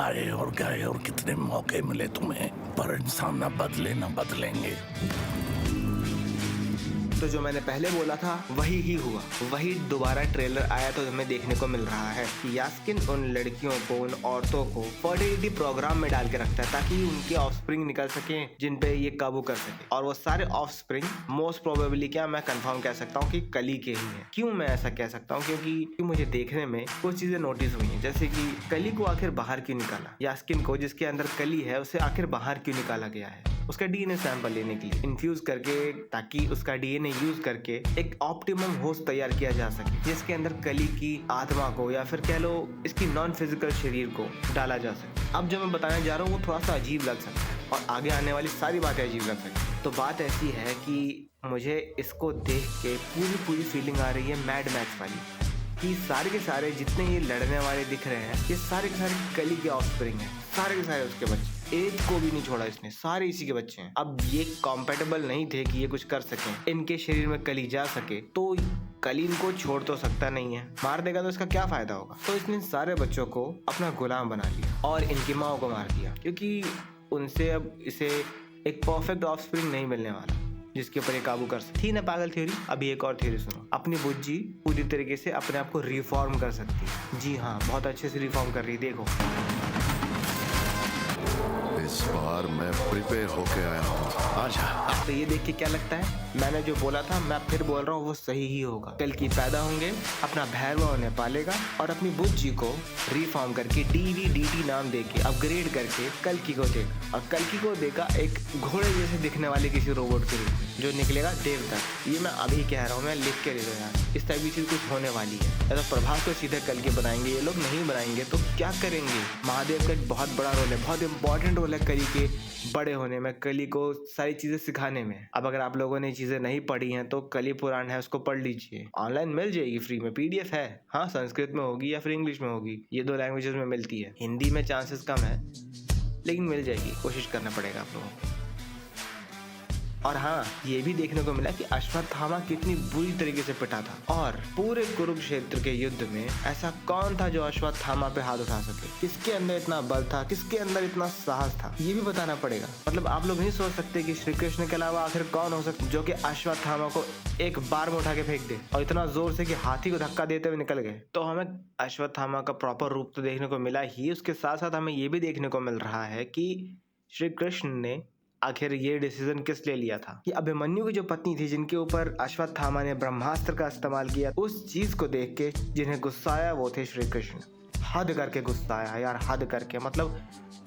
आए और गए और कितने मौके मिले तुम्हें, पर इंसान ना बदले ना बदलेंगे। तो जो मैंने पहले बोला था वही ही हुआ, वही दोबारा ट्रेलर आया तो हमें देखने को मिल रहा है कि यास्किन उन लड़कियों को, उन औरतों को फर्टिलिटी प्रोग्राम में डाल के रखता है ताकि उनके ऑफस्प्रिंग निकल सके जिन पे ये काबू कर सके। और वो सारे ऑफस्प्रिंग मोस्ट प्रोबेबली, क्या मैं कंफर्म कह सकता हूँ कि कली के ही हैं। क्यों मैं ऐसा कह सकता हूँ? क्योंकि मुझे देखने में कुछ चीजें नोटिस हुई हैं, जैसे कि कली को आखिर बाहर क्यों निकाला, यास्किन को जिसके अंदर कली है उसे आखिर बाहर क्यों निकाला गया है, उसका डीएनए सैंपल लेने के लिए इन्फ्यूज करके, ताकि उसका डीएनए यूज करके एक ऑप्टिमम होस्ट तैयार किया जा सके जिसके अंदर कली की आत्मा को या फिर कह लो इसकी नॉन फिजिकल शरीर को डाला जा सके। अब जो मैं बताने जा रहा हूँ वो थोड़ा सा अजीब लग सकता है और आगे आने वाली सारी बातें अजीब लग सकती है। तो बात ऐसी है कि मुझे इसको देख के पूरी फीलिंग आ रही है मैड मैक्स वाली, कि सारे के सारे जितने ये लड़ने वाले दिख रहे हैं ये सारे के सारे कली के ऑफस्प्रिंग हैं, सारे के सारे उसके बच्चे, एक को भी नहीं छोड़ा इसने, सारे इसी के बच्चे हैं। अब ये कॉम्पेटेबल नहीं थे कि ये कुछ कर सकें, इनके शरीर में कली जा सके, तो कली इनको छोड़ तो सकता नहीं है, मार देगा तो इसका क्या फायदा होगा। तो इसने सारे बच्चों को अपना गुलाम बना लिया और इनकी माँ को मार दिया, क्योंकि उनसे अब इसे एक परफेक्ट ऑफस्प्रिंग नहीं मिलने वाला जिसके ऊपर ये काबू कर सकती थी ना। पागल थ्योरी। अभी एक और थ्योरी सुनो। अपनी बुज्जी पूरी तरीके से अपने आप को रिफॉर्म कर सकती है। जी हाँ, बहुत अच्छे से रिफॉर्म कर रही है, देखो। इस बार मैं प्रिपेयर होके आया हूँ। आजा। तो ये देख के क्या लगता है, मैंने जो बोला था मैं फिर बोल रहा हूँ वो सही ही होगा। कल की पैदा होंगे, अपना भैरवा उन्हें पालेगा और अपनी बुज्जी को रिफॉर्म करके डीवीडीटी नाम देके अपग्रेड करके कल्कि को देगा, और कल्कि को देगा एक घोड़े जैसे दिखने वाले किसी रोबोट के रूप में जो निकलेगा देवदत्त। ये मैं अभी कह रहा हूँ, मैं लिख के दे दो यार, इस टाइप की चीज कुछ होने वाली है। या तो प्रभास को सीधे कल के बनाएंगे ये लोग, नहीं बनाएंगे तो क्या करेंगे। महादेव का एक बहुत बड़ा रोल है, बहुत इंपॉर्टेंट रोल है कली के बड़े होने में, कली को सारी चीजें सिखाने में। अब अगर आप लोगों ने चीजें नहीं पढ़ी हैं तो कली पुराण है, उसको पढ़ लीजिए, ऑनलाइन मिल जाएगी फ्री में, पीडीएफ है। हाँ, संस्कृत में होगी या फिर इंग्लिश में होगी, ये दो लैंग्वेजेस में मिलती है। हिंदी में चांसेस कम है लेकिन मिल जाएगी, कोशिश करना पड़ेगा आप लोगों को। और हाँ, ये भी देखने को मिला कि अश्वत्थामा कितनी बुरी तरीके से पिटा था, और पूरे कुरुक्षेत्र के युद्ध में ऐसा कौन था जो अश्वत्थामा पे हाथ उठा सके, किसके अंदर इतना बल था, किसके अंदर इतना साहस था, ये भी बताना पड़ेगा। मतलब आप लोग नहीं सोच सकते कि श्री कृष्ण के अलावा आखिर कौन हो सकता जो कि अश्वत्थामा को एक बार में उठा के फेंक दे, और इतना जोर से कि हाथी को धक्का देते हुए निकल गए। तो हमें अश्वत्थामा का प्रॉपर रूप तो देखने को मिला ही, उसके साथ साथ हमें ये भी देखने को मिल रहा है कि श्री कृष्ण ने आखिर ये डिसीजन किस लिए लिया था। कि अभिमन्यु की जो पत्नी थी जिनके ऊपर अश्वत्थामा ने ब्रह्मास्त्र का इस्तेमाल किया, उस चीज को देख के जिन्हें गुस्सा आया वो थे श्री कृष्ण। हद करके गुस्सा आया यार, हद करके, मतलब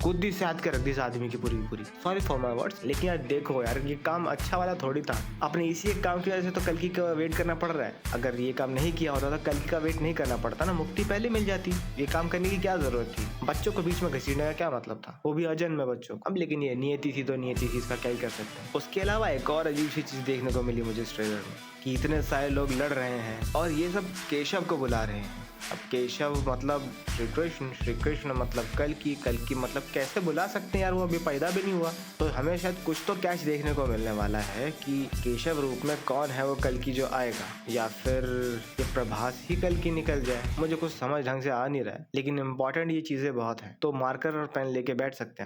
गुद्दी से हाथ के रख दी इस आदमी की पूरी। सॉरी फॉर माय वर्ड्स, लेकिन यार देखो यार, ये काम अच्छा वाला थोड़ी था। अपने इसी एक काम की वजह से तो कल्कि का वेट करना पड़ रहा है। अगर ये काम नहीं किया होता तो कल्कि का वेट नहीं करना पड़ता ना, मुक्ति पहले मिल जाती। ये काम करने की क्या जरूरत थी, बच्चों को बीच में घसीटने का क्या मतलब था, वो भी अजन्म में बच्चों। अब लेकिन ये नियति थी तो नियति थी, इसका क्या ही कर सकते हैं। उसके अलावा एक और अजीब सी चीज देखने को मिली मुझे इस ट्रेलर में, कि इतने सारे लोग लड़ रहे हैं और ये सब केशव को बुला रहे हैं। अब केशव मतलब श्री कृष्ण मतलब कल्कि मतलब कैसे बुला सकते हैं यार, वो अभी पैदा भी नहीं हुआ। तो हमें शायद कुछ तो कैच देखने को मिलने वाला है कि केशव रूप में कौन है वो कल्कि जो आएगा, या फिर ये प्रभास ही कल्कि निकल जाए। मुझे कुछ समझ ढंग से आ नहीं रहा है, लेकिन इम्पोर्टेंट ये चीजें बहुत हैं, तो मार्कर और पेन लेके बैठ सकते हैं।